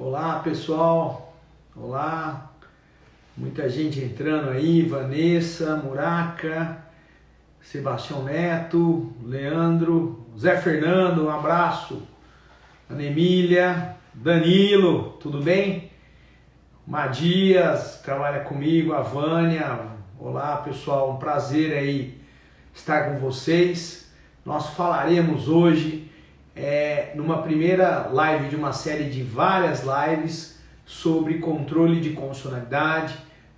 Olá pessoal, olá, muita gente entrando aí, Vanessa, Muraca, Sebastião Neto, Leandro, Zé Fernando, um abraço, Ana Emília, Danilo, tudo bem? Madias, trabalha comigo, a Vânia, olá pessoal, um prazer aí estar com vocês. Nós falaremos hoje numa primeira live de uma série de várias lives sobre controle de condicionalidade.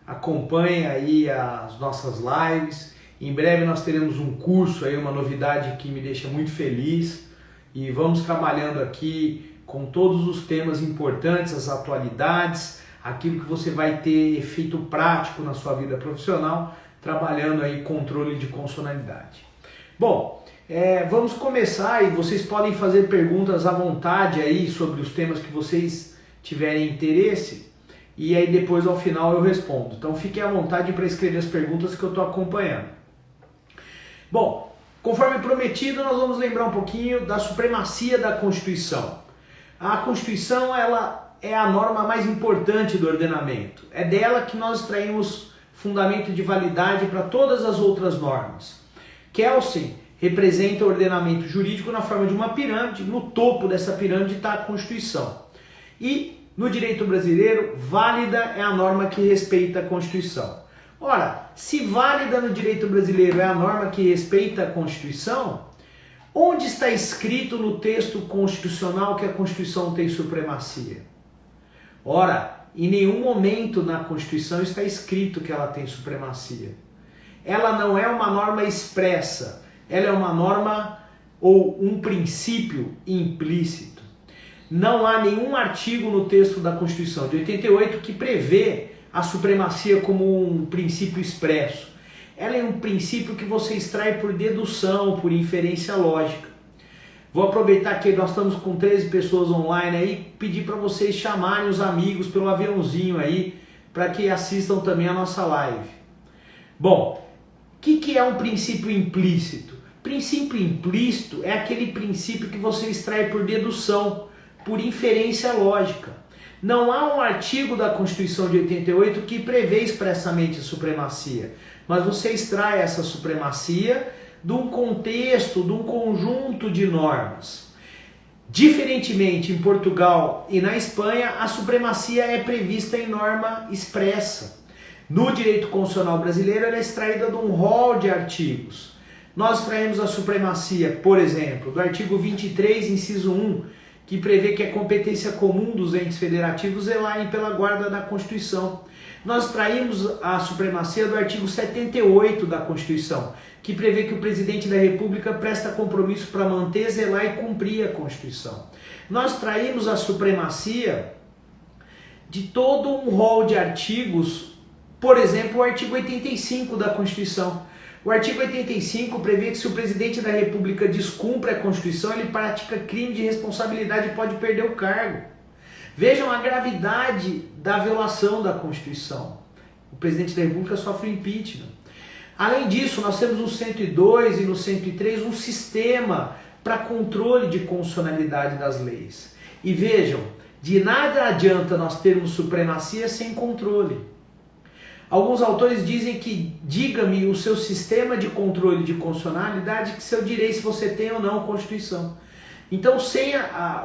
Acompanhe aí as nossas lives. Em breve nós teremos um curso aí, uma novidade que me deixa muito feliz, e vamos trabalhando aqui com todos os temas importantes, as atualidades, aquilo que você vai ter efeito prático na sua vida profissional, trabalhando aí controle de condicionalidade. Bom, vamos começar e vocês podem fazer perguntas à vontade aí sobre os temas que vocês tiverem interesse, e aí depois ao final eu respondo. Então fiquem à vontade para escrever as perguntas que eu estou acompanhando. Bom, conforme prometido, nós vamos lembrar um pouquinho da supremacia da Constituição. A Constituição, ela é a norma mais importante do ordenamento. É dela que nós extraímos fundamento de validade para todas as outras normas. Kelsen representa o ordenamento jurídico na forma de uma pirâmide. No topo dessa pirâmide está a Constituição. E no direito brasileiro, válida é a norma que respeita a Constituição. Ora, se válida no direito brasileiro é a norma que respeita a Constituição, onde está escrito no texto constitucional que a Constituição tem supremacia? Ora, em nenhum momento na Constituição está escrito que ela tem supremacia. Ela não é uma norma expressa, ela é uma norma ou um princípio implícito. Não há nenhum artigo no texto da Constituição de 88 que prevê a supremacia como um princípio expresso. Ela é um princípio que você extrai por dedução, por inferência lógica. Vou aproveitar que nós estamos com 13 pessoas online aí, pedir para vocês chamarem os amigos pelo aviãozinho aí, para que assistam também a nossa live. Bom, o que é um princípio implícito? Princípio implícito é aquele princípio que você extrai por dedução, por inferência lógica. Não há um artigo da Constituição de 88 que prevê expressamente a supremacia, mas você extrai essa supremacia de um contexto, de um conjunto de normas. Diferentemente, em Portugal e na Espanha, a supremacia é prevista em norma expressa. No direito constitucional brasileiro, ela é extraída de um rol de artigos. Nós extraímos a supremacia, por exemplo, do artigo 23, inciso 1, que prevê que é competência comum dos entes federativos zelarem pela guarda da Constituição. Nós extraímos a supremacia do artigo 78 da Constituição, que prevê que o presidente da República presta compromisso para manter, zelar e cumprir a Constituição. Nós extraímos a supremacia de todo um rol de artigos, por exemplo, o artigo 85 da Constituição. O artigo 85 prevê que se o presidente da República descumpre a Constituição, ele pratica crime de responsabilidade e pode perder o cargo. Vejam a gravidade da violação da Constituição. O presidente da República sofre impeachment. Além disso, nós temos no 102 e no 103 um sistema para controle de constitucionalidade das leis. E vejam, de nada adianta nós termos supremacia sem controle. Alguns autores dizem que diga-me o seu sistema de controle de constitucionalidade, que se eu direi se você tem ou não a Constituição. Então, sem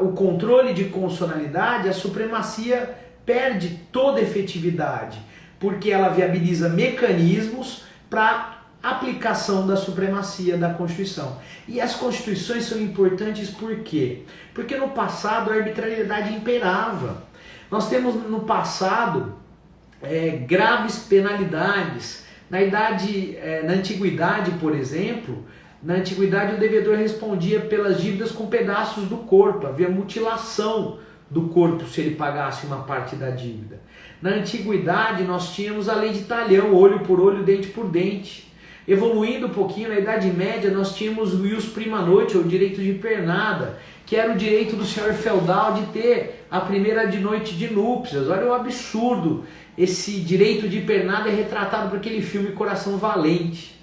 o controle de constitucionalidade, a supremacia perde toda efetividade, porque ela viabiliza mecanismos para aplicação da supremacia da Constituição. E as Constituições são importantes por quê? Porque no passado a arbitrariedade imperava. Nós temos no passado graves penalidades. Na antiguidade, por exemplo, na antiguidade o devedor respondia pelas dívidas com pedaços do corpo, havia mutilação do corpo se ele pagasse uma parte da dívida. Na antiguidade nós tínhamos a lei de talhão, olho por olho, dente por dente. Evoluindo um pouquinho, na Idade Média nós tínhamos o ius prima notie, ou direito de pernada, que era o direito do senhor feudal de ter a primeira de noite de núpcias. Olha o absurdo. Esse direito de pernada é retratado por aquele filme Coração Valente.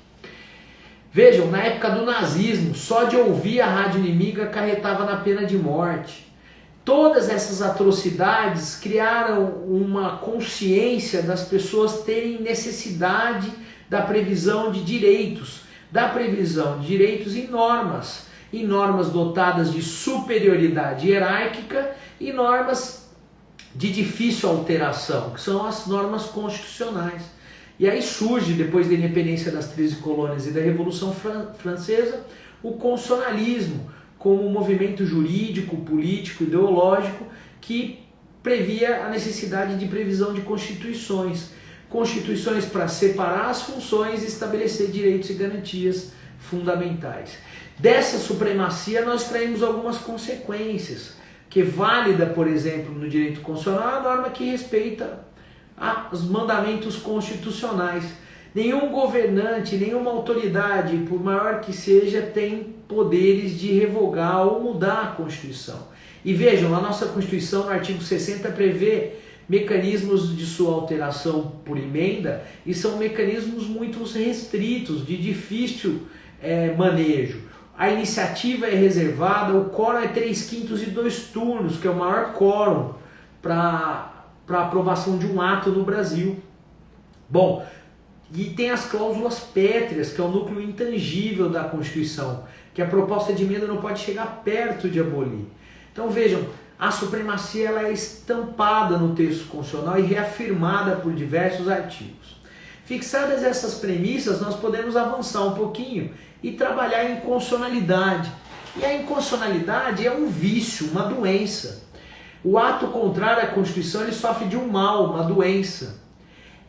Vejam, na época do nazismo, só de ouvir a rádio inimiga acarretava na pena de morte. Todas essas atrocidades criaram uma consciência das pessoas terem necessidade da previsão de direitos, em normas dotadas de superioridade hierárquica e normas de difícil alteração, que são as normas constitucionais. E aí surge, depois da independência das 13 colônias e da Revolução Francesa, o constitucionalismo, como um movimento jurídico, político, ideológico, que previa a necessidade de previsão de constituições. Constituições para separar as funções e estabelecer direitos e garantias fundamentais. Dessa supremacia nós traímos algumas consequências, que é válida, por exemplo, no direito constitucional, a norma que respeita os mandamentos constitucionais. Nenhum governante, nenhuma autoridade, por maior que seja, tem poderes de revogar ou mudar a Constituição. E vejam, a nossa Constituição, no artigo 60, prevê mecanismos de sua alteração por emenda, e são mecanismos muito restritos, de difícil manejo. A iniciativa é reservada, o quórum é 3/5 e 2 turnos, que é o maior quórum para aprovação de um ato no Brasil. Bom, e tem as cláusulas pétreas, que é o núcleo intangível da Constituição, que a proposta de emenda não pode chegar perto de abolir. Então vejam, a supremacia ela é estampada no texto constitucional e reafirmada por diversos artigos. Fixadas essas premissas, nós podemos avançar um pouquinho e trabalhar a inconstitucionalidade. E a inconstitucionalidade é um vício, uma doença. O ato contrário à Constituição ele sofre de um mal, uma doença.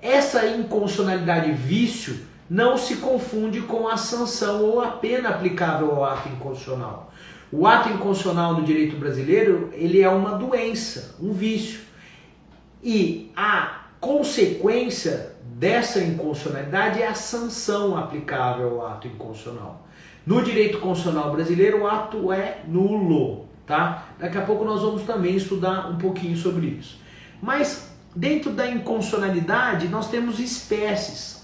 Essa inconstitucionalidade vício não se confunde com a sanção ou a pena aplicável ao ato inconstitucional. O ato inconstitucional no direito brasileiro ele é uma doença, um vício. E a consequência dessa inconstitucionalidade é a sanção aplicável ao ato inconstitucional. No direito constitucional brasileiro, o ato é nulo, tá? Daqui a pouco nós vamos também estudar um pouquinho sobre isso. Mas dentro da inconstitucionalidade, nós temos espécies.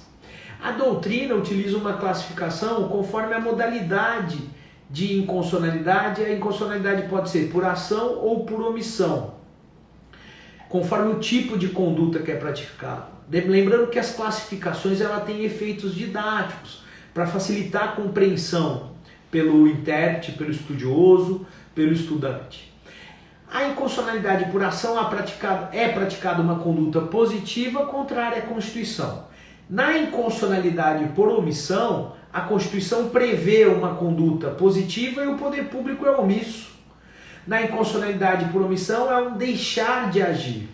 A doutrina utiliza uma classificação conforme a modalidade de inconstitucionalidade. A inconstitucionalidade pode ser por ação ou por omissão, conforme o tipo de conduta que é praticada. Lembrando que as classificações ela têm efeitos didáticos para facilitar a compreensão pelo intérprete, pelo estudioso, pelo estudante. A inconstitucionalidade por ação é praticada uma conduta positiva contrária à Constituição. Na inconstitucionalidade por omissão, a Constituição prevê uma conduta positiva e o poder público é omisso. Na inconstitucionalidade por omissão é um deixar de agir.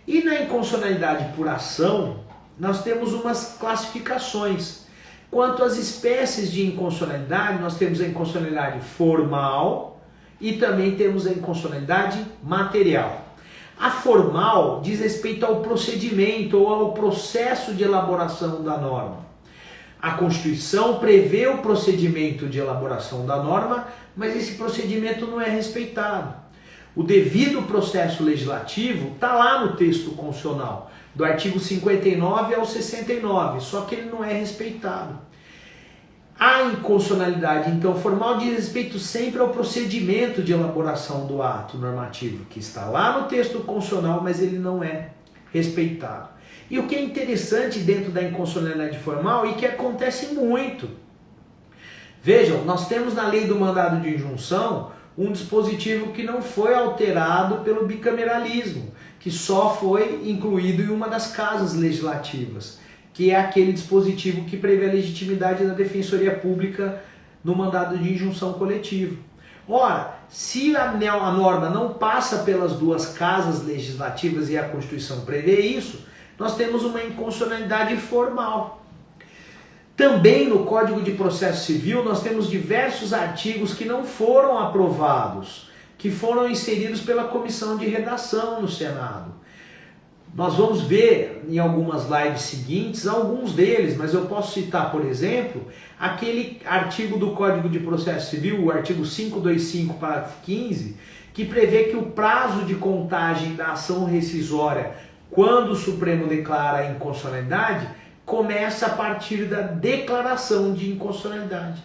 E na inconstitucionalidade por ação, nós temos umas classificações. Quanto às espécies de inconstitucionalidade, nós temos a inconstitucionalidade formal e também temos a inconstitucionalidade material. A formal diz respeito ao procedimento ou ao processo de elaboração da norma. A Constituição prevê o procedimento de elaboração da norma, mas esse procedimento não é respeitado. O devido processo legislativo está lá no texto constitucional, do artigo 59 ao 69, só que ele não é respeitado. A inconstitucionalidade, então, formal diz respeito sempre ao procedimento de elaboração do ato normativo, que está lá no texto constitucional, mas ele não é respeitado. E o que é interessante dentro da inconstitucionalidade formal e que acontece muito. Vejam, nós temos na lei do mandado de injunção um dispositivo que não foi alterado pelo bicameralismo, que só foi incluído em uma das casas legislativas, que é aquele dispositivo que prevê a legitimidade da Defensoria Pública no mandado de injunção coletivo. Ora, se a norma não passa pelas duas casas legislativas e a Constituição prevê isso, nós temos uma inconstitucionalidade formal. Também no Código de Processo Civil nós temos diversos artigos que não foram aprovados, que foram inseridos pela Comissão de Redação no Senado. Nós vamos ver em algumas lives seguintes alguns deles, mas eu posso citar, por exemplo, aquele artigo do Código de Processo Civil, o artigo 525, parágrafo 15, que prevê que o prazo de contagem da ação rescisória, quando o Supremo declara a inconstitucionalidade, começa a partir da declaração de inconstitucionalidade.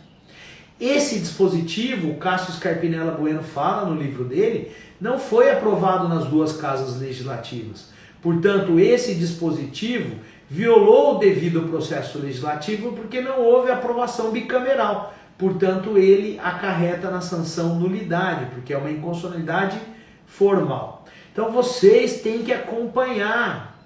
esse dispositivo, o Cássio Scarpinella Bueno fala no livro dele, não foi aprovado nas duas casas legislativas. Portanto, esse dispositivo violou o devido processo legislativo porque não houve aprovação bicameral. Portanto, ele acarreta na sanção nulidade, porque é uma inconstitucionalidade formal. Então, vocês têm que acompanhar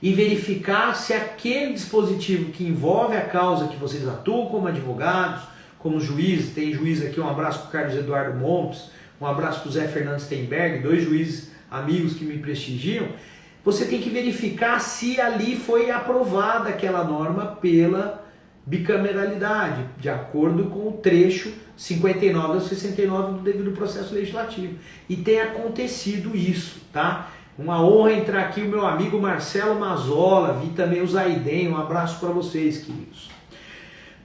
e verificar se aquele dispositivo que envolve a causa que vocês atuam como advogados, como juízes, tem juiz aqui, um abraço para o Carlos Eduardo Montes, um abraço para o Zé Fernando Steinberg, 2 juízes amigos que me prestigiam. Você tem que verificar se ali foi aprovada aquela norma pela bicameralidade, de acordo com o trecho 59 a 69 do devido processo legislativo. E tem acontecido isso, tá? Uma honra entrar aqui o meu amigo Marcelo Mazola, vi também o Zaiden, um abraço para vocês, queridos.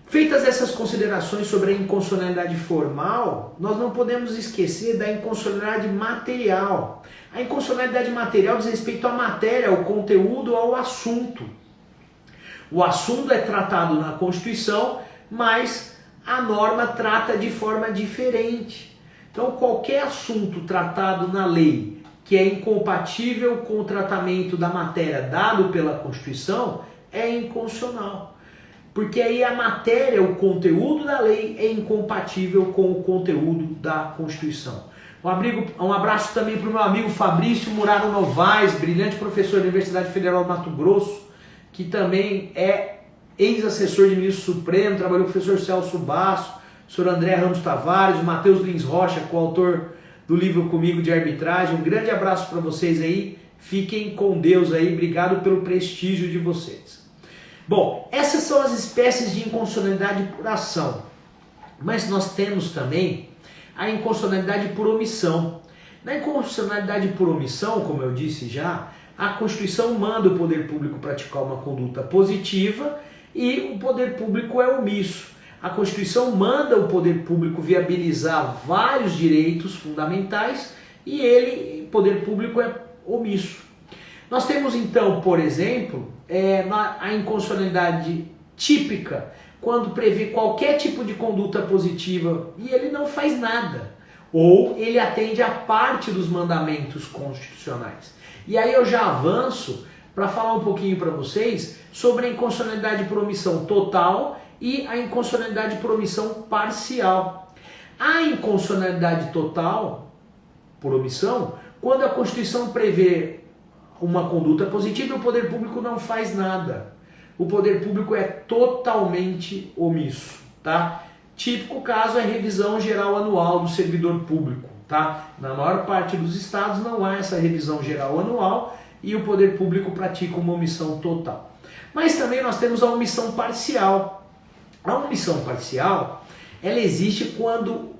Feitas essas considerações sobre a inconstitucionalidade formal, nós não podemos esquecer da inconstitucionalidade material. A inconstitucionalidade material diz respeito à matéria, ao conteúdo, ao assunto. O assunto é tratado na Constituição, mas a norma trata de forma diferente. Então, qualquer assunto tratado na lei que é incompatível com o tratamento da matéria dado pela Constituição é inconstitucional. Porque aí a matéria, o conteúdo da lei é incompatível com o conteúdo da Constituição. Um abraço também para o meu amigo Fabrício Muraro Novaes, brilhante professor da Universidade Federal do Mato Grosso, que também é ex-assessor de ministro Supremo, trabalhou com o professor Celso Basso, o senhor André Ramos Tavares, o Matheus Lins Rocha, coautor do livro comigo de arbitragem. Um grande abraço para vocês aí, fiquem com Deus aí, obrigado pelo prestígio de vocês. Bom, essas são as espécies de inconstitucionalidade por ação, mas nós temos também a inconstitucionalidade por omissão. Na inconstitucionalidade por omissão, como eu disse já, a Constituição manda o poder público praticar uma conduta positiva e o poder público é omisso. A Constituição manda o poder público viabilizar vários direitos fundamentais e o poder público é omisso. Nós temos então, por exemplo, a inconstitucionalidade típica, quando prevê qualquer tipo de conduta positiva e ele não faz nada, ou ele atende a parte dos mandamentos constitucionais. E aí eu já avanço para falar um pouquinho para vocês sobre a inconstitucionalidade por omissão total e a inconstitucionalidade por omissão parcial. A inconstitucionalidade total por omissão, quando a Constituição prevê uma conduta positiva, o poder público não faz nada. O poder público é totalmente omisso, tá? Típico caso é a revisão geral anual do servidor público, tá? Na maior parte dos estados não há essa revisão geral anual e o poder público pratica uma omissão total. Mas também nós temos a omissão parcial. A omissão parcial, ela existe quando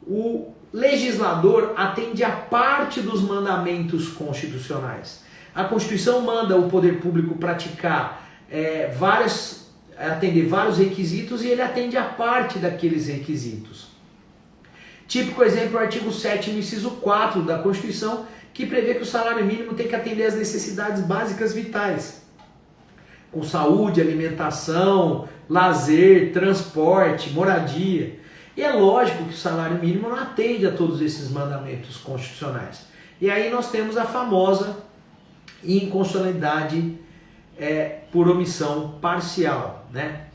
o legislador atende a parte dos mandamentos constitucionais. A Constituição manda o poder público praticar atender vários requisitos e ele atende a parte daqueles requisitos. Típico exemplo é o artigo 7º, inciso 4 da Constituição, que prevê que o salário mínimo tem que atender às necessidades básicas vitais, com saúde, alimentação, lazer, transporte, moradia. E é lógico que o salário mínimo não atende a todos esses mandamentos constitucionais. E aí nós temos a famosa inconstitucionalidade por omissão parcial, né?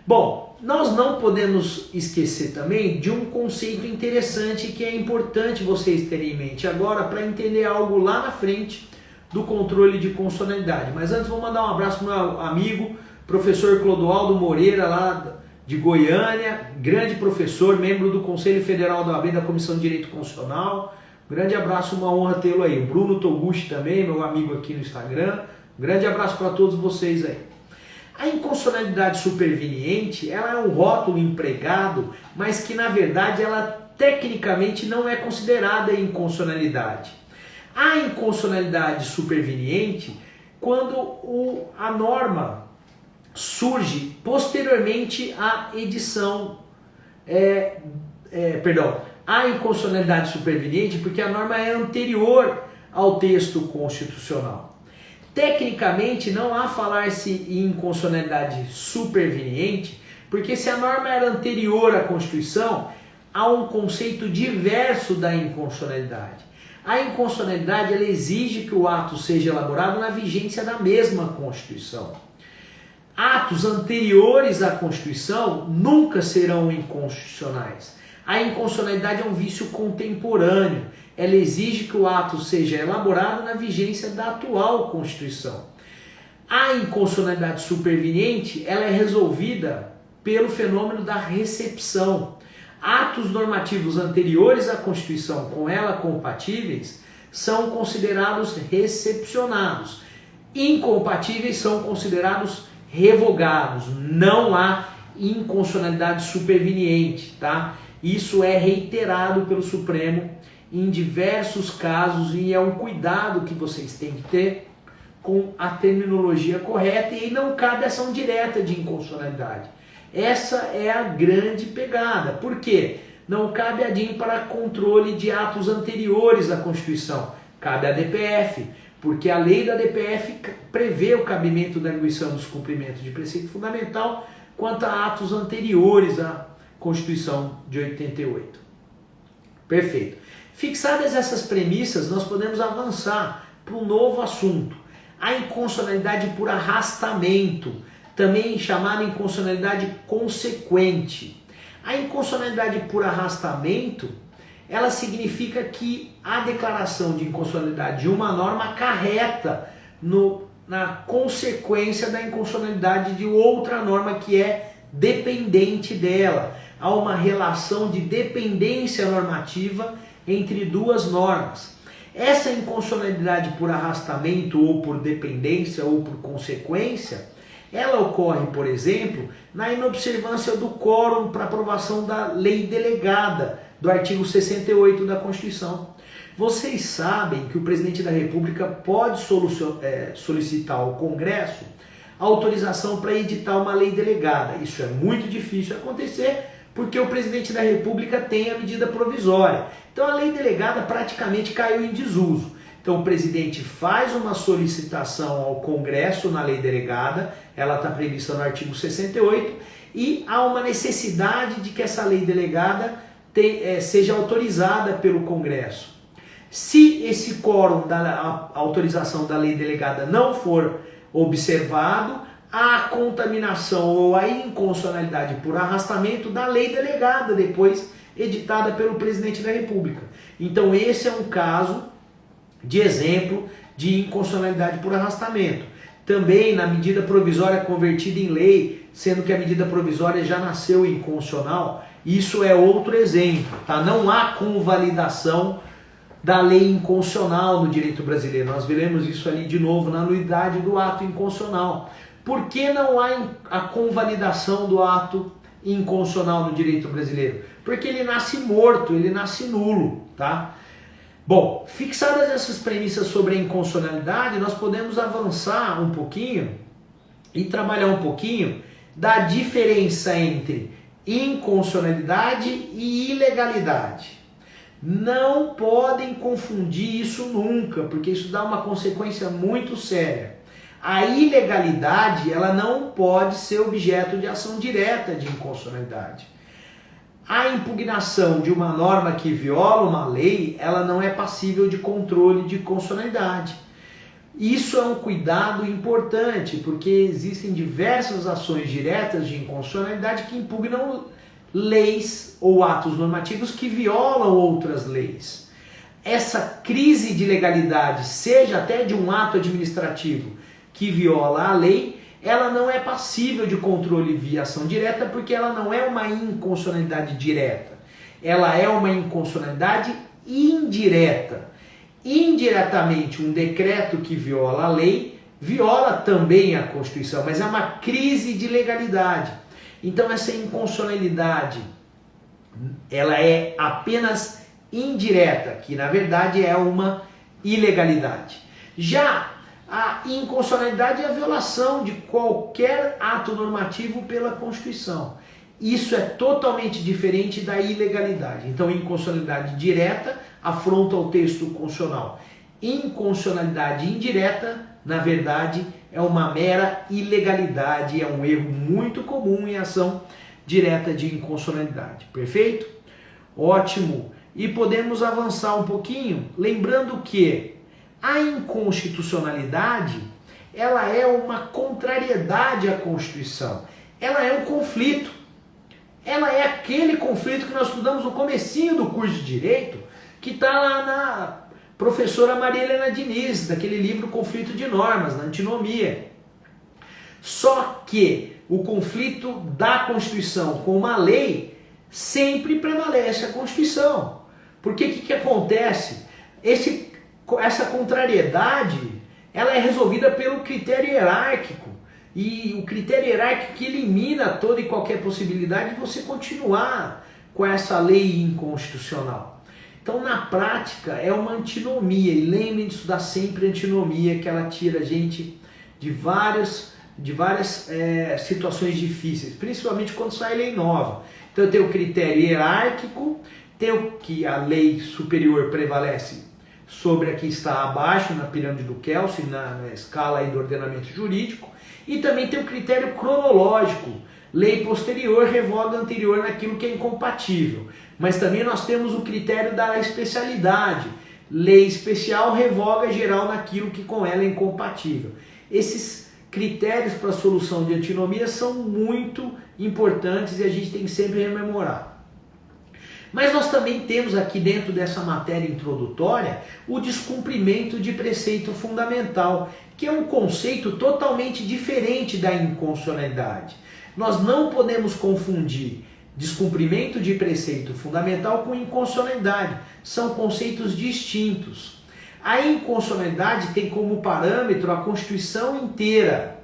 Bom, nós não podemos esquecer também de um conceito interessante que é importante vocês terem em mente agora para entender algo lá na frente do controle de constitucionalidade. Mas antes vou mandar um abraço para o meu amigo, professor Clodoaldo Moreira, lá de Goiânia, grande professor, membro do Conselho Federal da OAB, da Comissão de Direito Constitucional. Grande abraço, uma honra tê-lo aí. O Bruno Toguchi também, meu amigo aqui no Instagram. Grande abraço para todos vocês aí. A inconstitucionalidade superveniente, ela é um rótulo empregado, mas que na verdade ela tecnicamente não é considerada inconstitucionalidade. A inconstitucionalidade superveniente, quando a norma surge posteriormente à edição, a inconstitucionalidade superveniente, porque a norma é anterior ao texto constitucional. Tecnicamente, não há falar-se em inconstitucionalidade superveniente, Porque se a norma era anterior à Constituição, há um conceito diverso da inconstitucionalidade. A inconstitucionalidade ela exige que o ato seja elaborado na vigência da mesma Constituição. Atos anteriores à Constituição nunca serão inconstitucionais. A inconstitucionalidade é um vício contemporâneo. Ela exige que o ato seja elaborado na vigência da atual Constituição. A inconstitucionalidade superveniente ela é resolvida pelo fenômeno da recepção. Atos normativos anteriores à Constituição com ela compatíveis são considerados recepcionados. Incompatíveis são considerados revogados. Não há inconstitucionalidade superveniente, tá? Isso é reiterado pelo Supremo em diversos casos e é um cuidado que vocês têm que ter com a terminologia correta e não cabe ação direta de inconstitucionalidade. Essa é a grande pegada. Por quê? Não cabe a DIN para controle de atos anteriores à Constituição. Cabe à DPF, porque a lei da DPF prevê o cabimento da arguição dos cumprimentos de preceito fundamental quanto a atos anteriores à Constituição de 88. Perfeito. Fixadas essas premissas, nós podemos avançar para um novo assunto. A inconstitucionalidade por arrastamento, também chamada inconstitucionalidade consequente. A inconstitucionalidade por arrastamento, ela significa que a declaração de inconstitucionalidade de uma norma acarreta na consequência da inconstitucionalidade de outra norma que é dependente dela. Há uma relação de dependência normativa entre duas normas. Essa inconstitucionalidade por arrastamento ou por dependência ou por consequência, ela ocorre, por exemplo, na inobservância do quórum para aprovação da lei delegada, do artigo 68 da Constituição. Vocês sabem que o presidente da República pode solicitar ao Congresso autorização para editar uma lei delegada. Isso é muito difícil de acontecer porque o presidente da República tem a medida provisória. Então a lei delegada praticamente caiu em desuso. Então o presidente faz uma solicitação ao Congresso na lei delegada, ela está prevista no artigo 68, e há uma necessidade de que essa lei delegada seja autorizada pelo Congresso. Se esse quórum da autorização da lei delegada não for observado, há a contaminação ou a inconstitucionalidade por arrastamento da lei delegada, depois editada pelo presidente da República. Então esse é um caso de exemplo de inconstitucionalidade por arrastamento. Também na medida provisória convertida em lei, sendo que a medida provisória já nasceu inconstitucional, isso é outro exemplo, tá? Não há convalidação da lei inconstitucional no direito brasileiro. Nós veremos isso ali de novo na nulidade do ato inconstitucional. Por que não há a convalidação do ato inconstitucional no direito brasileiro? Porque ele nasce morto, ele nasce nulo, tá? Bom, fixadas essas premissas sobre a inconstitucionalidade, nós podemos avançar um pouquinho e trabalhar um pouquinho da diferença entre inconstitucionalidade e ilegalidade. Não podem confundir isso nunca, porque isso dá uma consequência muito séria. A ilegalidade, ela não pode ser objeto de ação direta de inconstitucionalidade. A impugnação de uma norma que viola uma lei, ela não é passível de controle de constitucionalidade. Isso é um cuidado importante, porque existem diversas ações diretas de inconstitucionalidade que impugnam leis ou atos normativos que violam outras leis. Essa crise de legalidade, seja até de um ato administrativo que viola a lei, ela não é passível de controle via ação direta, porque ela não é uma inconstitucionalidade direta. Ela é uma inconstitucionalidade indireta. Indiretamente, um decreto que viola a lei, viola também a Constituição, mas é uma crise de legalidade. Então essa inconstitucionalidade, ela é apenas indireta, que na verdade é uma ilegalidade. Já a inconstitucionalidade é a violação de qualquer ato normativo pela Constituição. Isso é totalmente diferente da ilegalidade. Então, inconstitucionalidade direta afronta o texto constitucional. Inconstitucionalidade indireta, na verdade, é uma mera ilegalidade, é um erro muito comum em ação direta de inconstitucionalidade. Perfeito? Ótimo. E podemos avançar um pouquinho, lembrando que a inconstitucionalidade, ela é uma contrariedade à Constituição. Ela é um conflito. Ela é aquele conflito que nós estudamos no comecinho do curso de Direito, que está lá na professora Maria Helena Diniz, daquele livro Conflito de Normas, na Antinomia. Só que o conflito da Constituição com uma lei sempre prevalece a Constituição. Porque o que acontece? Essa contrariedade, ela é resolvida pelo critério hierárquico. E o critério hierárquico que elimina toda e qualquer possibilidade de você continuar com essa lei inconstitucional. Então, na prática, é uma antinomia. E lembrem de estudar sempre a antinomia, que ela tira a gente de várias situações difíceis, principalmente quando sai lei nova. Então, eu tenho o critério hierárquico, tenho que a lei superior prevalece sobre a que está abaixo, na pirâmide do Kelsen, na escala aí do ordenamento jurídico, e também tem o critério cronológico. Lei posterior revoga anterior naquilo que é incompatível. Mas também nós temos o critério da especialidade. Lei especial revoga geral naquilo que com ela é incompatível. Esses critérios para a solução de antinomia são muito importantes e a gente tem que sempre rememorar. Mas nós também temos aqui dentro dessa matéria introdutória o descumprimento de preceito fundamental, que é um conceito totalmente diferente da inconstitucionalidade. Nós não podemos confundir descumprimento de preceito fundamental com inconstitucionalidade. São conceitos distintos. A inconstitucionalidade tem como parâmetro a Constituição inteira.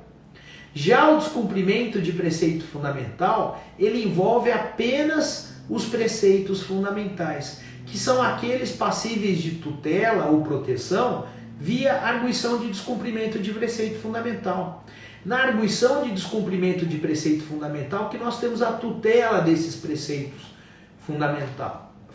Já o descumprimento de preceito fundamental, ele envolve apenas os preceitos fundamentais, que são aqueles passíveis de tutela ou proteção via arguição de descumprimento de preceito fundamental. Na arguição de descumprimento de preceito fundamental que nós temos a tutela desses preceitos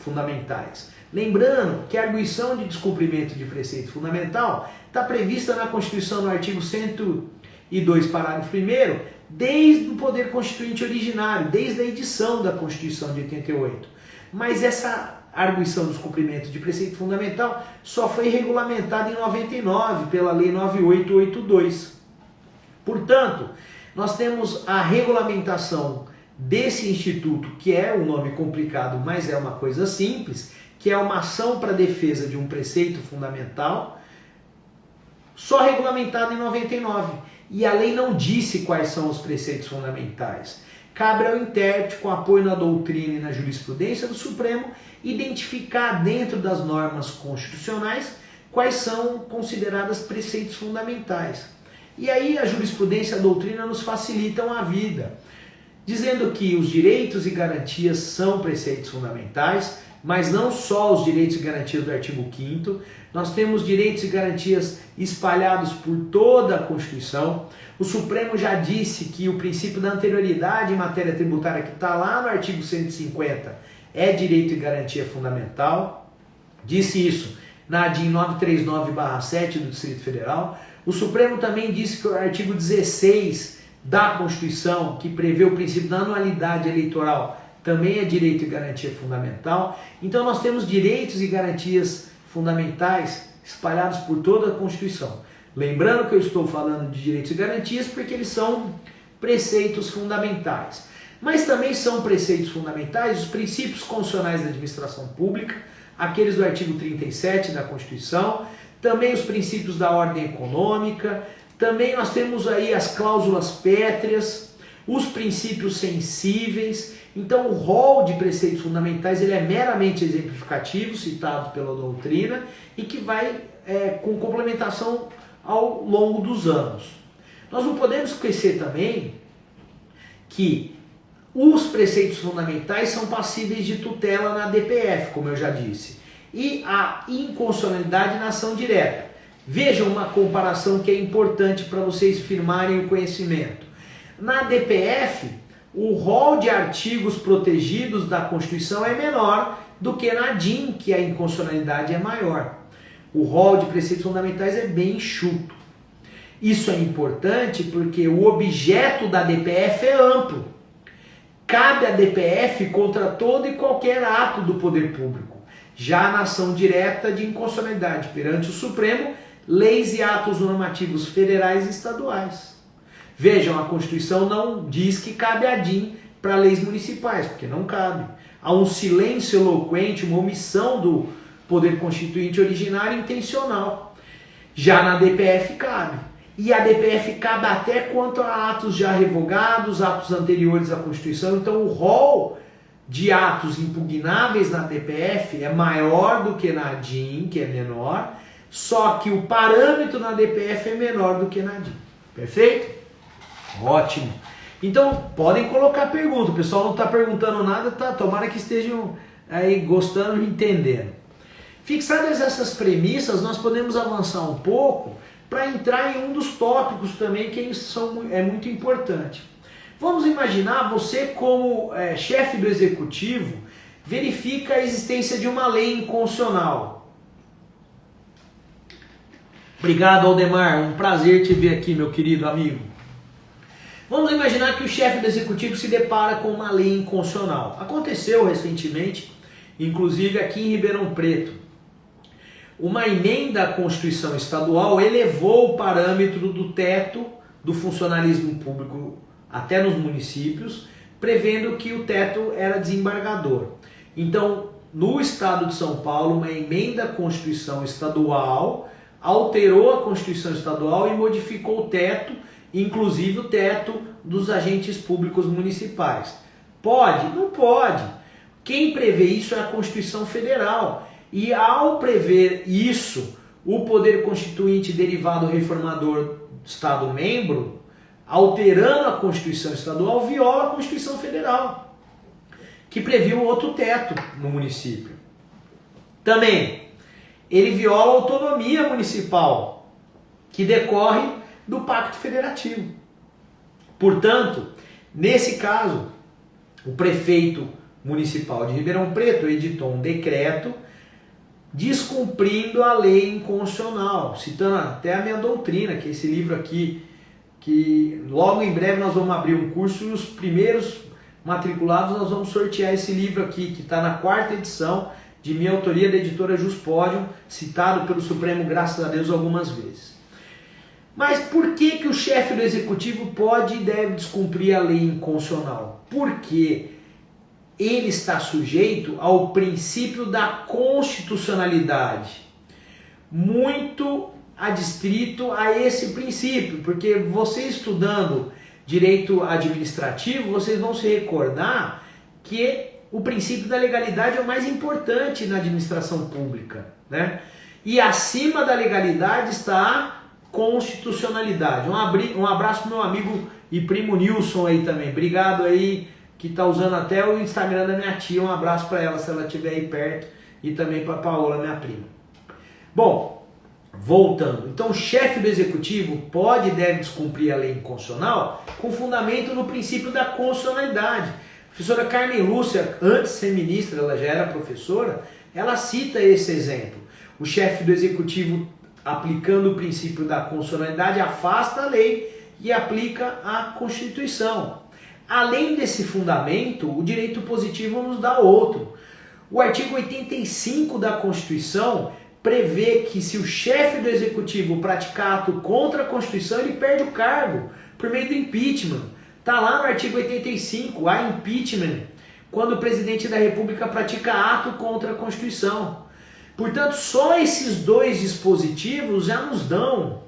fundamentais. Lembrando que a arguição de descumprimento de preceito fundamental está prevista na Constituição no artigo 102, parágrafo 1º, desde o poder constituinte originário, desde a edição da Constituição de 88. Mas essa arguição do descumprimento de preceito fundamental só foi regulamentada em 99 pela Lei 9882. Portanto, nós temos a regulamentação desse instituto, que é um nome complicado, mas é uma coisa simples, que é uma ação para defesa de um preceito fundamental, só regulamentado em 99. E a lei não disse quais são os preceitos fundamentais. Cabe ao intérprete, com apoio na doutrina e na jurisprudência do Supremo, identificar dentro das normas constitucionais quais são consideradas preceitos fundamentais. E aí a jurisprudência e a doutrina nos facilitam a vida, dizendo que os direitos e garantias são preceitos fundamentais, mas não só os direitos e garantias do artigo 5º, nós temos direitos e garantias espalhados por toda a Constituição. O Supremo já disse que o princípio da anterioridade em matéria tributária, que está lá no artigo 150, é direito e garantia fundamental. Disse isso na ADIM 939/7 do Distrito Federal. O Supremo também disse que o artigo 16 da Constituição, que prevê o princípio da anualidade eleitoral, também é direito e garantia fundamental. Então nós temos direitos e garantias fundamentais espalhados por toda a Constituição. Lembrando que eu estou falando de direitos e garantias porque eles são preceitos fundamentais. Mas também são preceitos fundamentais os princípios constitucionais da administração pública, aqueles do artigo 37 da Constituição, também os princípios da ordem econômica, também nós temos aí as cláusulas pétreas, os princípios sensíveis. Então o rol de preceitos fundamentais ele é meramente exemplificativo, citado pela doutrina, e que vai com complementação ao longo dos anos. Nós não podemos esquecer também que os preceitos fundamentais são passíveis de tutela na DPF, como eu já disse, e a inconstitucionalidade na ação direta. Vejam uma comparação que é importante para vocês firmarem o conhecimento. Na DPF, o rol de artigos protegidos da Constituição é menor do que na DIN, que a inconstitucionalidade é maior. O rol de preceitos fundamentais é bem enxuto. Isso é importante porque o objeto da DPF é amplo. cabe a DPF contra todo e qualquer ato do poder público, já na ação direta de inconstitucionalidade perante o Supremo, leis e atos normativos federais e estaduais. Vejam, a Constituição não diz que cabe a DIN para leis municipais, porque não cabe. Há um silêncio eloquente, uma omissão do poder constituinte originário intencional. Já na DPF cabe. E a DPF cabe até quanto a atos já revogados, atos anteriores à Constituição. Então o rol de atos impugnáveis na DPF é maior do que na DIN, que é menor, só que o parâmetro na DPF é menor do que na DIN. Perfeito? Ótimo. Então podem colocar pergunta. O pessoal não está perguntando nada, tá? Tomara que estejam aí gostando e entendendo. Fixadas essas premissas, nós podemos avançar um pouco para entrar em um dos tópicos também que é muito importante. Vamos imaginar você como chefe do executivo verifica a existência de uma lei inconstitucional. Obrigado, Aldemar, um prazer te ver aqui, meu querido amigo. Vamos imaginar que o chefe do executivo se depara com uma lei inconstitucional. Aconteceu recentemente, inclusive aqui em Ribeirão Preto. Uma emenda à Constituição Estadual elevou o parâmetro do teto do funcionalismo público até nos municípios, prevendo que o teto era desembargador. Então, no estado de São Paulo, uma emenda à Constituição Estadual alterou a Constituição Estadual e modificou o teto, inclusive o teto dos agentes públicos municipais. Pode? Não pode. Quem prevê isso é a Constituição Federal. E ao prever isso, o poder constituinte derivado reformador do Estado-membro, alterando a Constituição Estadual, viola a Constituição Federal, que previu outro teto no município. Também, ele viola a autonomia municipal, que decorre do Pacto Federativo. Portanto, nesse caso, o prefeito municipal de Ribeirão Preto editou um decreto descumprindo a lei inconstitucional, citando até a minha doutrina, que é esse livro aqui, que logo em breve nós vamos abrir um curso e os primeiros matriculados nós vamos sortear esse livro aqui, que está na 4ª edição, de minha autoria, da editora Juspodium, citado pelo Supremo, graças a Deus, algumas vezes. Mas por que o chefe do executivo pode e deve descumprir a lei inconstitucional? Porque ele está sujeito ao princípio da constitucionalidade, muito adstrito a esse princípio, porque você estudando direito administrativo, vocês vão se recordar que o princípio da legalidade é o mais importante na administração pública, né? E acima da legalidade está a constitucionalidade. Um abraço para o meu amigo e primo Nilson aí também, obrigado aí, que está usando até o Instagram da minha tia. Um abraço para ela, se ela estiver aí perto, e também para a Paola, minha prima. Bom, voltando. Então, o chefe do executivo pode e deve descumprir a lei inconstitucional com fundamento no princípio da constitucionalidade. A professora Carmen Lúcia, antes de ser ministra, ela já era professora, ela cita esse exemplo. O chefe do executivo, aplicando o princípio da constitucionalidade, afasta a lei e aplica a Constituição. Além desse fundamento, o direito positivo nos dá outro. O artigo 85 da Constituição prevê que se o chefe do executivo praticar ato contra a Constituição, ele perde o cargo por meio do impeachment. Está lá no artigo 85, há impeachment, quando o presidente da República pratica ato contra a Constituição. Portanto, só esses dois dispositivos já nos dão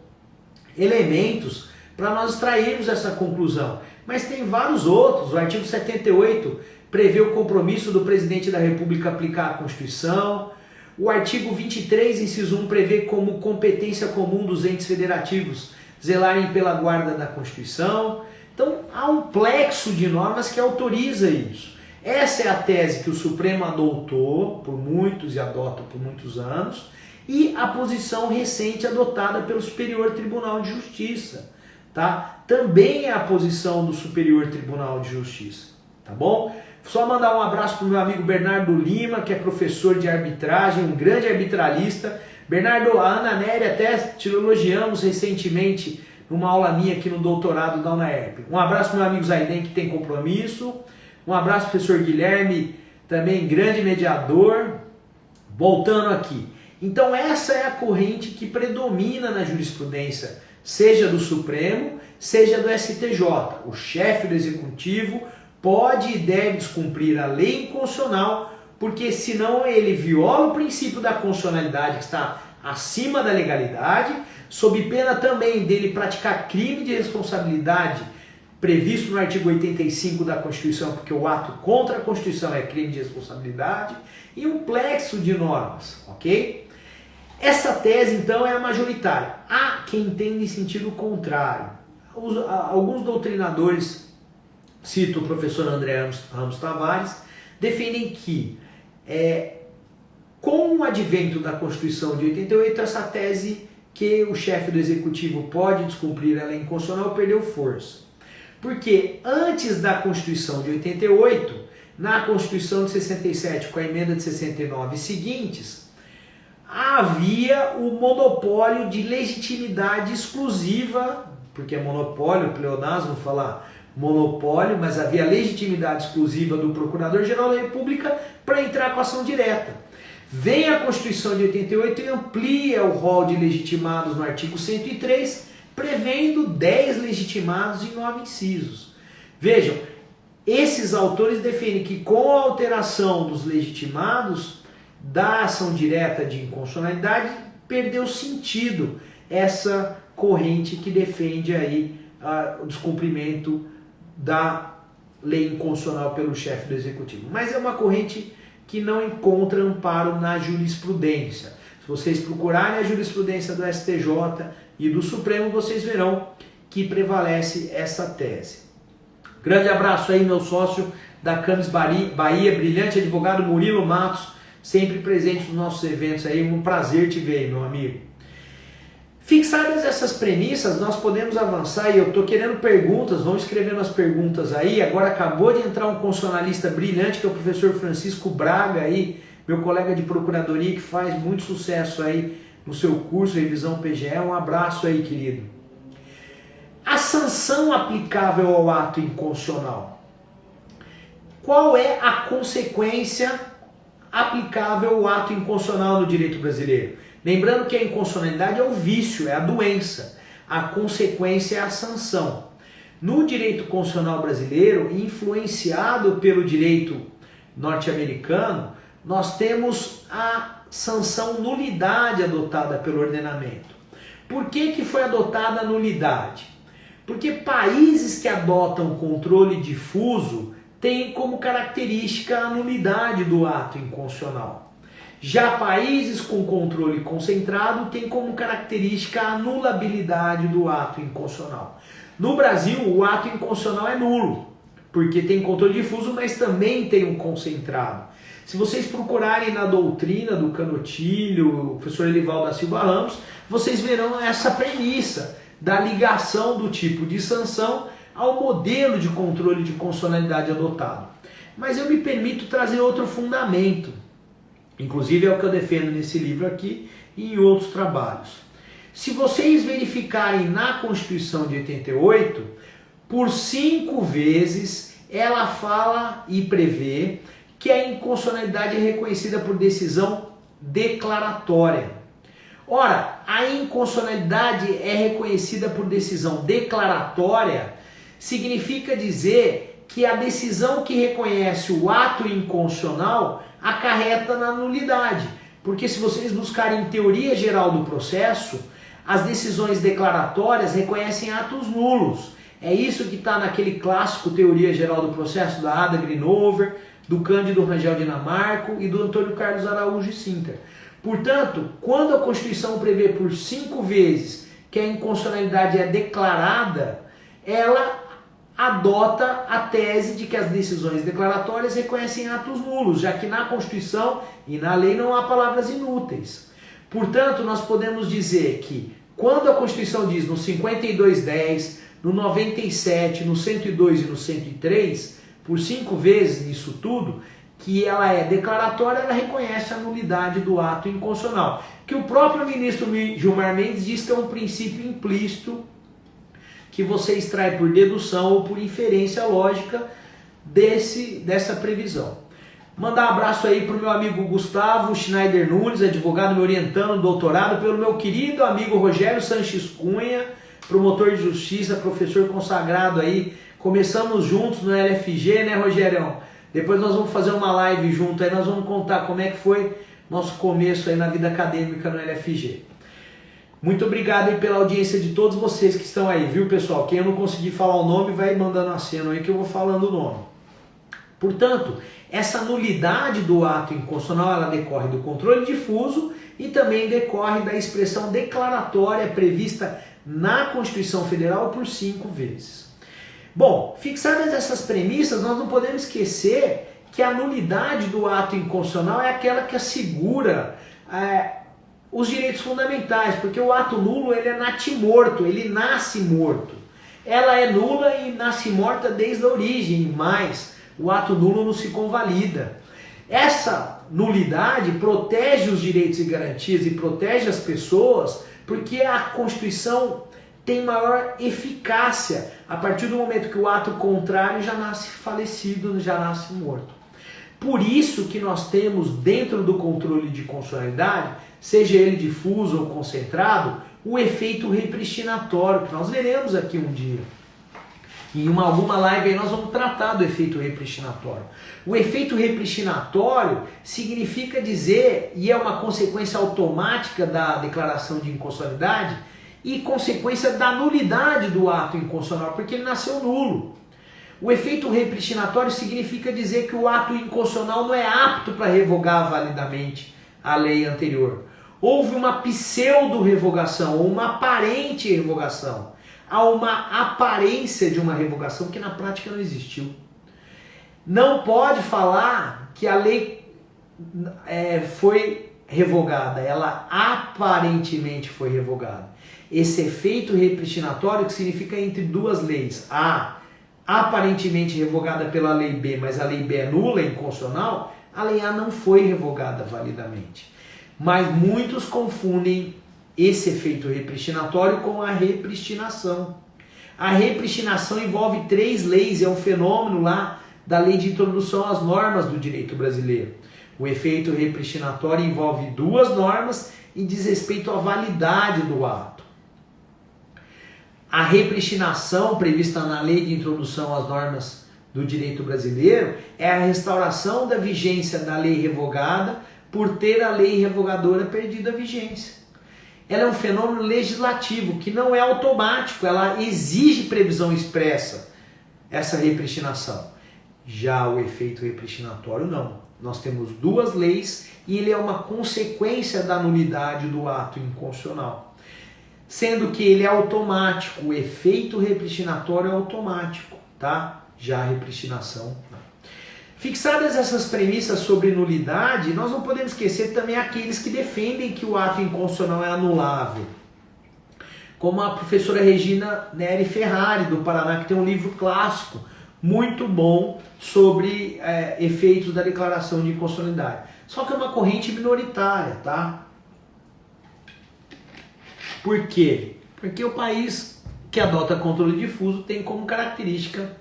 elementos para nós extrairmos essa conclusão. Mas tem vários outros. O artigo 78 prevê o compromisso do presidente da República aplicar a Constituição. O artigo 23, inciso 1, prevê como competência comum dos entes federativos zelarem pela guarda da Constituição. Então, há um plexo de normas que autoriza isso. Essa é a tese que o Supremo adotou por muitos e adota por muitos anos, e a posição recente adotada pelo Superior Tribunal de Justiça, tá? Também é a posição do Superior Tribunal de Justiça, tá bom? Só mandar um abraço para o meu amigo Bernardo Lima, que é professor de arbitragem, um grande arbitralista. Bernardo, a Ana Nery até te elogiamos recentemente numa aula minha aqui no doutorado da UNAERP. Um abraço para o meu amigo Zaiden, que tem compromisso. Um abraço, professor Guilherme, também grande mediador. Voltando aqui. Então essa é a corrente que predomina na jurisprudência, seja do Supremo, seja do STJ. O chefe do Executivo pode e deve descumprir a lei inconstitucional, porque senão ele viola o princípio da constitucionalidade, que está acima da legalidade, sob pena também dele praticar crime de responsabilidade previsto no artigo 85 da Constituição, porque o ato contra a Constituição é crime de responsabilidade, e um plexo de normas, ok? Essa tese, então, é a majoritária. Há quem entenda em sentido contrário. Alguns doutrinadores, cito o professor André Ramos Tavares, defendem que, com o advento da Constituição de 88, essa tese que o chefe do Executivo pode descumprir a lei inconstitucional perdeu força. Porque antes da Constituição de 88, na Constituição de 67, com a emenda de 69 e seguintes, havia o monopólio de legitimidade exclusiva, porque é monopólio, pleonasmo falar monopólio, mas havia legitimidade exclusiva do Procurador-Geral da República para entrar com ação direta. Vem a Constituição de 88 e amplia o rol de legitimados no artigo 103, prevendo 10 legitimados e 9 incisos. Vejam, esses autores defendem que com a alteração dos legitimados da ação direta de inconstitucionalidade, perdeu sentido essa corrente que defende aí o descumprimento da lei inconstitucional pelo chefe do Executivo. Mas é uma corrente que não encontra amparo na jurisprudência. Se vocês procurarem a jurisprudência do STJ e do Supremo, vocês verão que prevalece essa tese. Grande abraço aí, meu sócio da Camis Bahia, brilhante advogado Murilo Matos, sempre presente nos nossos eventos aí, um prazer te ver, meu amigo. Fixadas essas premissas, nós podemos avançar, e eu estou querendo perguntas, vão escrevendo as perguntas aí. Agora acabou de entrar um constitucionalista brilhante, que é o professor Francisco Braga, aí, meu colega de procuradoria, que faz muito sucesso aí no seu curso Revisão PGE. Um abraço aí, querido. A sanção aplicável ao ato inconstitucional. Qual é a consequência aplicável ao ato inconstitucional no direito brasileiro? Lembrando que a inconstitucionalidade é o vício, é a doença. A consequência é a sanção. No direito constitucional brasileiro, influenciado pelo direito norte-americano, nós temos a sanção nulidade adotada pelo ordenamento. Por que foi adotada a nulidade? Porque países que adotam controle difuso têm como característica a nulidade do ato inconstitucional. Já países com controle concentrado têm como característica a anulabilidade do ato inconstitucional. No Brasil, o ato inconstitucional é nulo, porque tem controle difuso, mas também tem um concentrado. Se vocês procurarem na doutrina do Canotilho, o professor Elivaldo da Silva Ramos, vocês verão essa premissa da ligação do tipo de sanção ao modelo de controle de constitucionalidade adotado. Mas eu me permito trazer outro fundamento. Inclusive é o que eu defendo nesse livro aqui e em outros trabalhos. Se vocês verificarem na Constituição de 88, por 5 vezes ela fala e prevê que a inconstitucionalidade é reconhecida por decisão declaratória. Ora, a inconstitucionalidade é reconhecida por decisão declaratória significa dizer que a decisão que reconhece o ato inconstitucional acarreta na nulidade. Porque se vocês buscarem teoria geral do processo, as decisões declaratórias reconhecem atos nulos. É isso que está naquele clássico Teoria Geral do Processo da Ada Grinover, do Cândido Rangel Dinamarco e do Antônio Carlos Araújo Sinter. Portanto, quando a Constituição prevê por 5 vezes que a inconstitucionalidade é declarada, ela adota a tese de que as decisões declaratórias reconhecem atos nulos, já que na Constituição e na lei não há palavras inúteis. Portanto, nós podemos dizer que quando a Constituição diz no 5210, no 97, no 102 e no 103, por 5 vezes nisso tudo, que ela é declaratória, ela reconhece a nulidade do ato inconstitucional, que o próprio ministro Gilmar Mendes diz que é um princípio implícito que você extrai por dedução ou por inferência lógica dessa previsão. Mandar um abraço aí para o meu amigo Gustavo Schneider Nunes, advogado me orientando no doutorado, pelo meu querido amigo Rogério Sanches Cunha, promotor de justiça, professor consagrado aí. Começamos juntos no LFG, né, Rogério? Depois nós vamos fazer uma live junto aí, nós vamos contar como é que foi nosso começo aí na vida acadêmica no LFG. Muito obrigado aí pela audiência de todos vocês que estão aí, viu, pessoal? Quem eu não conseguir falar o nome, vai mandando aceno aí que eu vou falando o nome. Portanto, essa nulidade do ato inconstitucional, ela decorre do controle difuso e também decorre da expressão declaratória prevista na Constituição Federal por 5 vezes. Bom, fixadas essas premissas, nós não podemos esquecer que a nulidade do ato inconstitucional é aquela que assegura os direitos fundamentais, porque o ato nulo ele é natimorto, ele nasce morto. Ela é nula e nasce morta desde a origem, mas o ato nulo não se convalida. Essa nulidade protege os direitos e garantias e protege as pessoas porque a Constituição tem maior eficácia a partir do momento que o ato contrário já nasce falecido, já nasce morto. Por isso que nós temos dentro do controle de constitucionalidade, seja ele difuso ou concentrado, o efeito repristinatório, que nós veremos aqui um dia. Em alguma live aí nós vamos tratar do efeito repristinatório. O efeito repristinatório significa dizer, e é uma consequência automática da declaração de inconstitucionalidade, e consequência da nulidade do ato inconstitucional, porque ele nasceu nulo. O efeito repristinatório significa dizer que o ato inconstitucional não é apto para revogar validamente a lei anterior. Houve uma pseudo-revogação, ou uma aparente revogação. Há uma aparência de uma revogação que na prática não existiu. Não pode falar que a lei foi revogada, ela aparentemente foi revogada. Esse efeito repristinatório que significa entre duas leis, A aparentemente revogada pela lei B, mas a lei B é nula, é inconstitucional, a lei A não foi revogada validamente. Mas muitos confundem esse efeito repristinatório com a repristinação. A repristinação envolve 3 leis, é um fenômeno lá da Lei de Introdução às Normas do Direito Brasileiro. O efeito repristinatório envolve 2 normas e diz respeito à validade do ato. A repristinação prevista na Lei de Introdução às Normas do Direito Brasileiro é a restauração da vigência da lei revogada por ter a lei revogadora perdido a vigência. Ela é um fenômeno legislativo que não é automático, ela exige previsão expressa, essa repristinação. Já o efeito repristinatório não. Nós temos 2 leis e ele é uma consequência da nulidade do ato inconstitucional. Sendo que ele é automático, o efeito repristinatório é automático, tá? Já a repristinação não. Fixadas essas premissas sobre nulidade, nós não podemos esquecer também aqueles que defendem que o ato inconstitucional é anulável. Como a professora Regina Neri Ferrari, do Paraná, que tem um livro clássico muito bom sobre efeitos da declaração de inconstitucionalidade. Só que é uma corrente minoritária, tá? Por quê? Porque o país que adota controle difuso tem como característica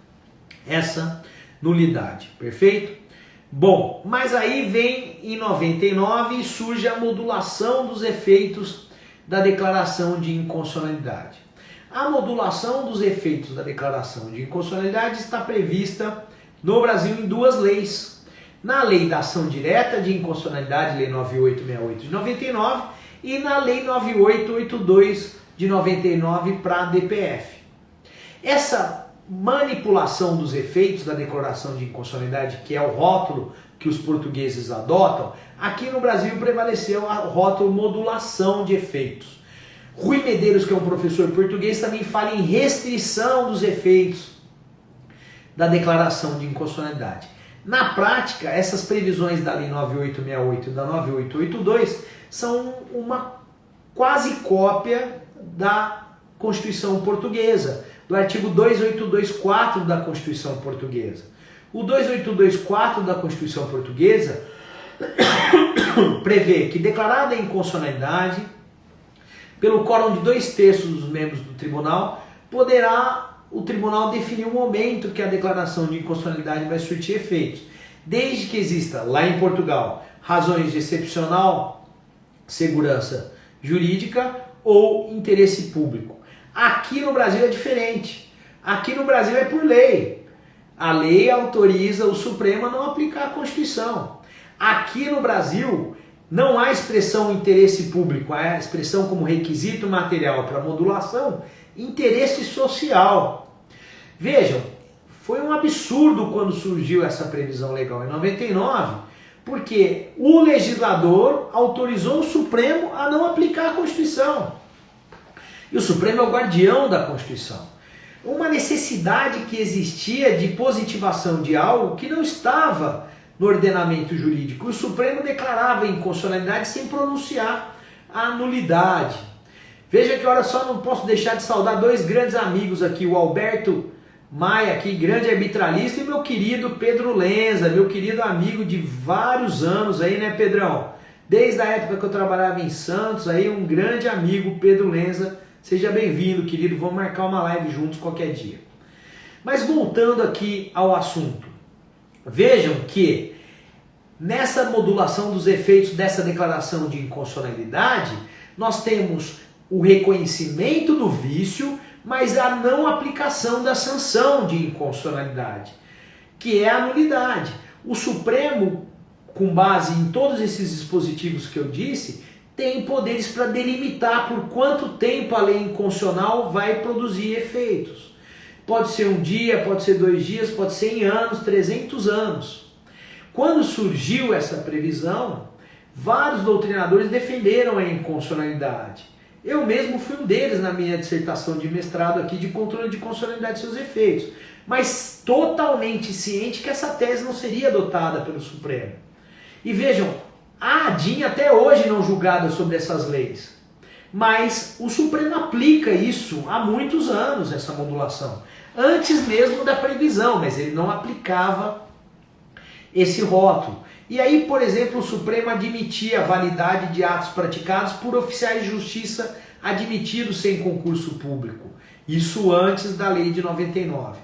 essa nulidade, perfeito? Bom, mas aí vem em 99 e surge a modulação dos efeitos da declaração de inconstitucionalidade. A modulação dos efeitos da declaração de inconstitucionalidade está prevista no Brasil em 2 leis. Na Lei da Ação Direta de Inconstitucionalidade, Lei 9868 de 99, e na Lei 9882 de 99 para a DPF. Essa manipulação dos efeitos da declaração de inconstitucionalidade, que é o rótulo que os portugueses adotam, aqui no Brasil prevaleceu o rótulo modulação de efeitos. Rui Medeiros, que é um professor português, também fala em restrição dos efeitos da declaração de inconstitucionalidade. Na prática, essas previsões da Lei 9868 e da 9882 são uma quase cópia da Constituição Portuguesa, do artigo 2824 da Constituição Portuguesa. O 2824 da Constituição Portuguesa prevê que, declarada a inconstitucionalidade, pelo quórum de 2/3 dos membros do tribunal, poderá o tribunal definir o momento que a declaração de inconstitucionalidade vai surtir efeitos. Desde que exista, lá em Portugal, razões de excepcional segurança jurídica ou interesse público. Aqui no Brasil é diferente. Aqui no Brasil é por lei. A lei autoriza o Supremo a não aplicar a Constituição. Aqui no Brasil não há expressão interesse público, há expressão como requisito material para modulação, interesse social. Vejam, foi um absurdo quando surgiu essa previsão legal em 99, porque o legislador autorizou o Supremo a não aplicar a Constituição. E o Supremo é o guardião da Constituição. Uma necessidade que existia de positivação de algo que não estava no ordenamento jurídico. O Supremo declarava inconstitucionalidade sem pronunciar a nulidade. Veja que, olha só, não posso deixar de saudar dois grandes amigos aqui, o Alberto Maia, aqui, grande arbitralista, e meu querido Pedro Lenza, meu querido amigo de vários anos aí, né, Pedrão? Desde a época que eu trabalhava em Santos, aí um grande amigo, Pedro Lenza. Seja bem-vindo, querido. Vamos marcar uma live juntos qualquer dia. Mas voltando aqui ao assunto. Vejam que nessa modulação dos efeitos dessa declaração de inconstitucionalidade, nós temos o reconhecimento do vício, mas a não aplicação da sanção de inconstitucionalidade, que é a nulidade. O Supremo, com base em todos esses dispositivos que eu disse, tem poderes para delimitar por quanto tempo a lei inconstitucional vai produzir efeitos. Pode ser um dia, pode ser 2 dias, pode ser em anos, 300 anos. Quando surgiu essa previsão, vários doutrinadores defenderam a inconstitucionalidade. Eu mesmo fui um deles na minha dissertação de mestrado aqui de controle de constitucionalidade e seus efeitos, mas totalmente ciente que essa tese não seria adotada pelo Supremo. E vejam, há ADIM até hoje não julgada sobre essas leis, mas o Supremo aplica isso há muitos anos, essa modulação, antes mesmo da previsão, mas ele não aplicava esse rótulo. E aí, por exemplo, o Supremo admitia a validade de atos praticados por oficiais de justiça admitidos sem concurso público, isso antes da lei de 99.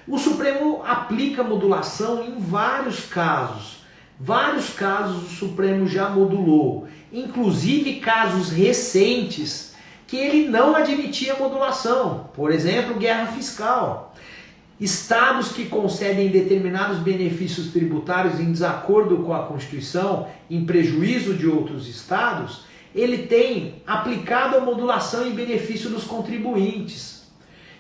O Supremo aplica modulação em vários casos. Vários casos o Supremo já modulou, inclusive casos recentes que ele não admitia modulação. Por exemplo, guerra fiscal. Estados que concedem determinados benefícios tributários em desacordo com a Constituição, em prejuízo de outros estados, ele tem aplicado a modulação em benefício dos contribuintes.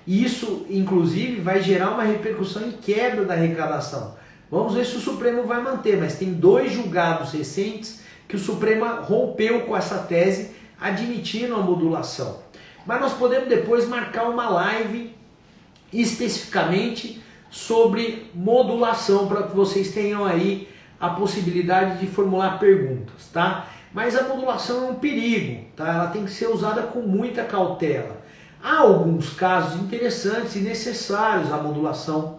E isso, inclusive, vai gerar uma repercussão em quebra da arrecadação. Vamos ver se o Supremo vai manter, mas tem 2 julgados recentes que o Supremo rompeu com essa tese, admitindo a modulação. Mas nós podemos depois marcar uma live especificamente sobre modulação, para que vocês tenham aí a possibilidade de formular perguntas, tá? Mas a modulação é um perigo, tá? Ela tem que ser usada com muita cautela. Há alguns casos interessantes e necessários, a modulação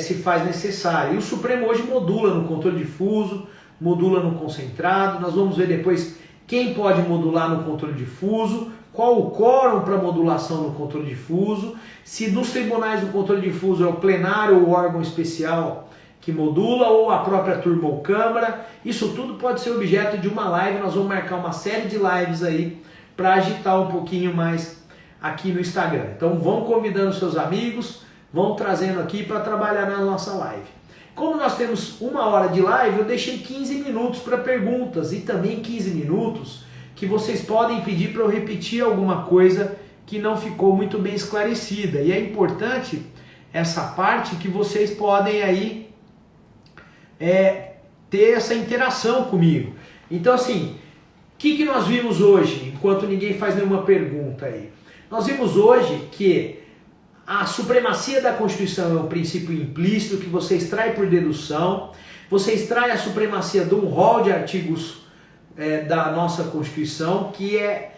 se faz necessária. E o Supremo hoje modula no controle difuso, modula no concentrado. Nós vamos ver depois quem pode modular no controle difuso, qual o quórum para modulação no controle difuso, se nos tribunais do controle difuso é o plenário ou o órgão especial que modula, ou a própria turma ou câmara. Isso tudo pode ser objeto de uma live. Nós vamos marcar uma série de lives aí para agitar um pouquinho mais aqui no Instagram. Então vão convidando seus amigos, vão trazendo aqui para trabalhar na nossa live. Como nós temos 1 hora de live, eu deixei 15 minutos para perguntas e também 15 minutos que vocês podem pedir para eu repetir alguma coisa que não ficou muito bem esclarecida. E é importante essa parte que vocês podem aí ter essa interação comigo. Então assim, o que nós vimos hoje, enquanto ninguém faz nenhuma pergunta aí? Nós vimos hoje que a supremacia da Constituição é um princípio implícito que você extrai por dedução, você extrai a supremacia de um rol de artigos da nossa Constituição, que é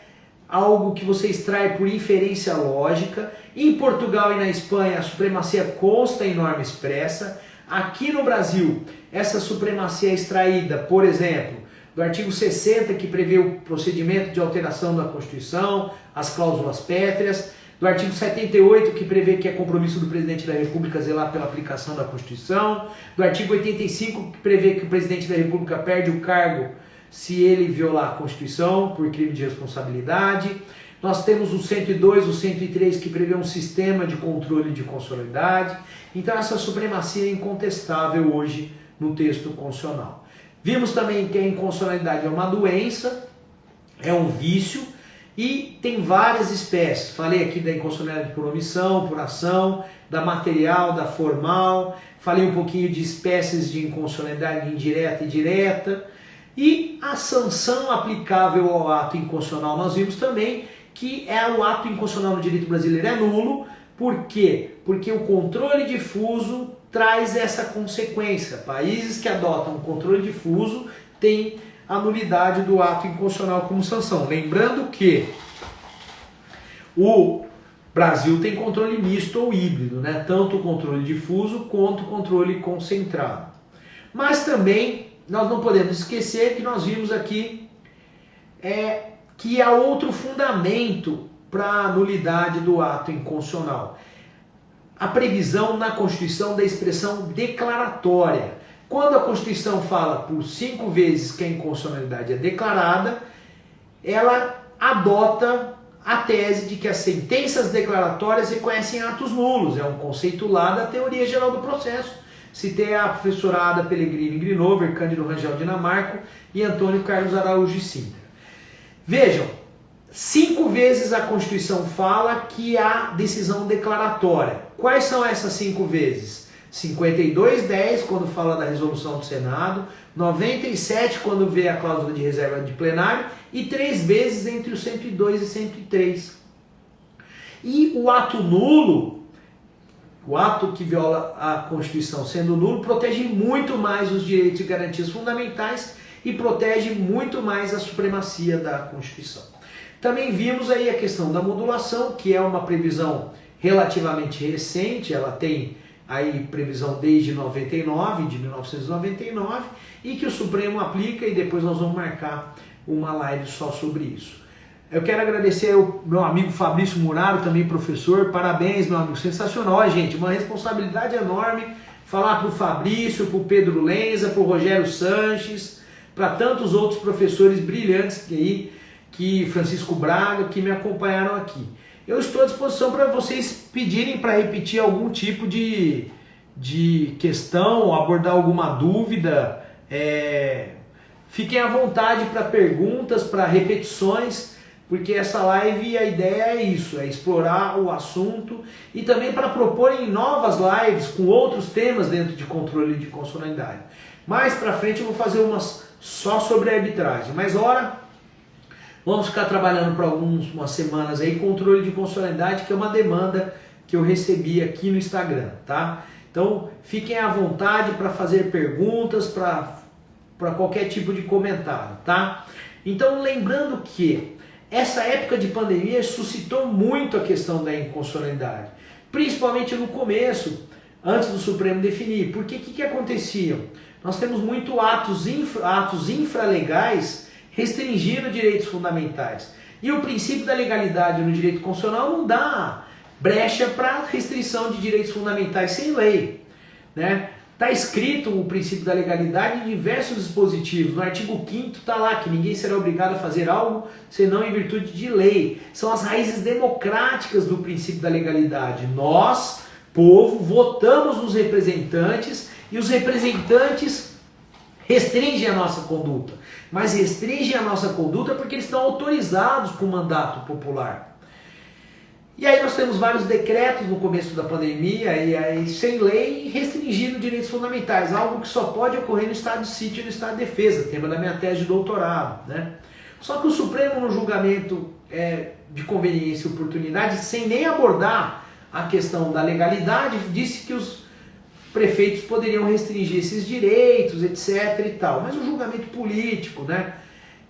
algo que você extrai por inferência lógica. Em Portugal e na Espanha a supremacia consta em norma expressa. Aqui no Brasil essa supremacia é extraída, por exemplo, do artigo 60, que prevê o procedimento de alteração da Constituição, as cláusulas pétreas. do artigo 78, que prevê que é compromisso do presidente da República zelar pela aplicação da Constituição, do artigo 85, que prevê que o presidente da República perde o cargo se ele violar a Constituição por crime de responsabilidade. Nós temos o 102, o 103, que prevê um sistema de controle de constitucionalidade. Então essa supremacia é incontestável hoje no texto constitucional. Vimos também que a inconstitucionalidade é uma doença, é um vício, e tem várias espécies. Falei aqui da inconstitucionalidade por omissão, por ação, da material, da formal. Falei um pouquinho de espécies de inconstitucionalidade indireta e direta. E a sanção aplicável ao ato inconstitucional, nós vimos também que o ato inconstitucional no direito brasileiro é nulo. Por quê? Porque o controle difuso traz essa consequência. Países que adotam o controle difuso têm a nulidade do ato inconstitucional como sanção. Lembrando que o Brasil tem controle misto ou híbrido, né? Tanto o controle difuso quanto o controle concentrado. Mas também nós não podemos esquecer que nós vimos aqui que há outro fundamento para a nulidade do ato inconstitucional. A previsão na Constituição da expressão declaratória. Quando a Constituição fala por 5 vezes que a inconstitucionalidade é declarada, ela adota a tese de que as sentenças declaratórias reconhecem atos nulos. É um conceito lá da teoria geral do processo. Citei a professorada Pellegrini Grinover, Cândido Rangel Dinamarco e Antônio Carlos Araújo de Sintra. Vejam, 5 vezes a Constituição fala que há decisão declaratória. Quais são essas 5 vezes? 52:10, quando fala da resolução do Senado, 97, quando vê a cláusula de reserva de plenário, e 3 vezes entre o 102 e 103. E o ato nulo, o ato que viola a Constituição sendo nulo, protege muito mais os direitos e garantias fundamentais e protege muito mais a supremacia da Constituição. Também vimos aí a questão da modulação, que é uma previsão relativamente recente, ela tem aí previsão desde 1999, e que o Supremo aplica, e depois nós vamos marcar uma live só sobre isso. Eu quero agradecer ao meu amigo Fabrício Muraro, também professor. Parabéns, meu amigo, sensacional, gente, uma responsabilidade enorme falar para o Fabrício, para o Pedro Lenza, para o Rogério Sanches, para tantos outros professores brilhantes que Francisco Braga, que me acompanharam aqui. Eu estou à disposição para vocês pedirem para repetir algum tipo de questão, abordar alguma dúvida. Fiquem à vontade para perguntas, para repetições, porque essa live, a ideia é isso, é explorar o assunto e também para proporem novas lives com outros temas dentro de controle de constitucionalidade. Mais para frente eu vou fazer umas só sobre a arbitragem, mas vamos ficar trabalhando por algumas semanas aí controle de constitucionalidade, que é uma demanda que eu recebi aqui no Instagram, tá? Então fiquem à vontade para fazer perguntas, para qualquer tipo de comentário, tá? Então lembrando que essa época de pandemia suscitou muito a questão da inconstitucionalidade, principalmente no começo, antes do Supremo definir. Porque o que acontecia? Nós temos muito atos infralegais restringindo direitos fundamentais. E o princípio da legalidade no direito constitucional não dá brecha para restrição de direitos fundamentais sem lei, né? Está escrito o princípio da legalidade em diversos dispositivos. No artigo 5º está lá que ninguém será obrigado a fazer algo senão em virtude de lei. São as raízes democráticas do princípio da legalidade. Nós, povo, votamos nos representantes e os representantes restringem a nossa conduta. Mas restringem a nossa conduta porque eles estão autorizados por mandato popular. E aí nós temos vários decretos no começo da pandemia, e aí sem lei, restringindo direitos fundamentais, algo que só pode ocorrer no estado de sítio e no estado de defesa, tema da minha tese de doutorado, né? Só que o Supremo, no julgamento de conveniência e oportunidade, sem nem abordar a questão da legalidade, disse que os prefeitos poderiam restringir esses direitos, etc. e tal. Mas o julgamento político, né?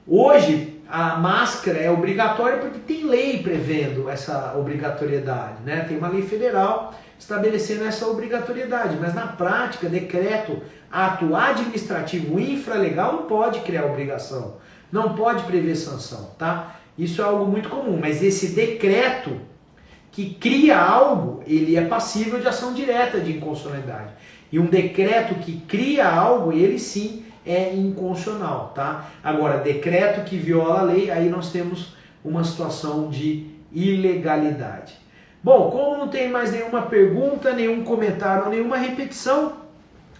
Hoje, a máscara é obrigatória porque tem lei prevendo essa obrigatoriedade, né? Tem uma lei federal estabelecendo essa obrigatoriedade, mas na prática, decreto, ato administrativo infralegal não pode criar obrigação, não pode prever sanção, tá? Isso é algo muito comum, mas esse decreto que cria algo, ele é passível de ação direta de inconstitucionalidade. E um decreto que cria algo, ele sim é inconstitucional, tá? Agora, decreto que viola a lei, aí nós temos uma situação de ilegalidade. Bom, como não tem mais nenhuma pergunta, nenhum comentário, nenhuma repetição,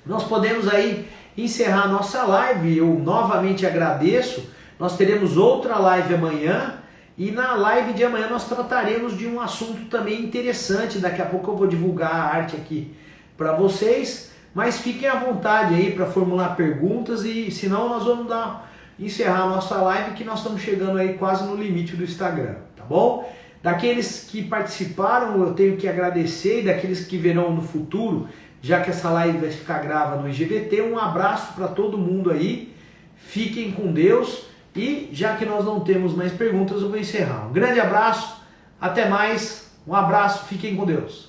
nós podemos aí encerrar a nossa live. Eu novamente agradeço. Nós teremos outra live amanhã e na live de amanhã nós trataremos de um assunto também interessante. Daqui a pouco eu vou divulgar a arte aqui para vocês, mas fiquem à vontade aí para formular perguntas e senão nós vamos encerrar a nossa live, que nós estamos chegando aí quase no limite do Instagram, tá bom? Daqueles que participaram eu tenho que agradecer, e daqueles que verão no futuro, já que essa live vai ficar gravada no IGVT, um abraço para todo mundo aí, fiquem com Deus. E já que nós não temos mais perguntas, eu vou encerrar. Um grande abraço, até mais, um abraço, fiquem com Deus.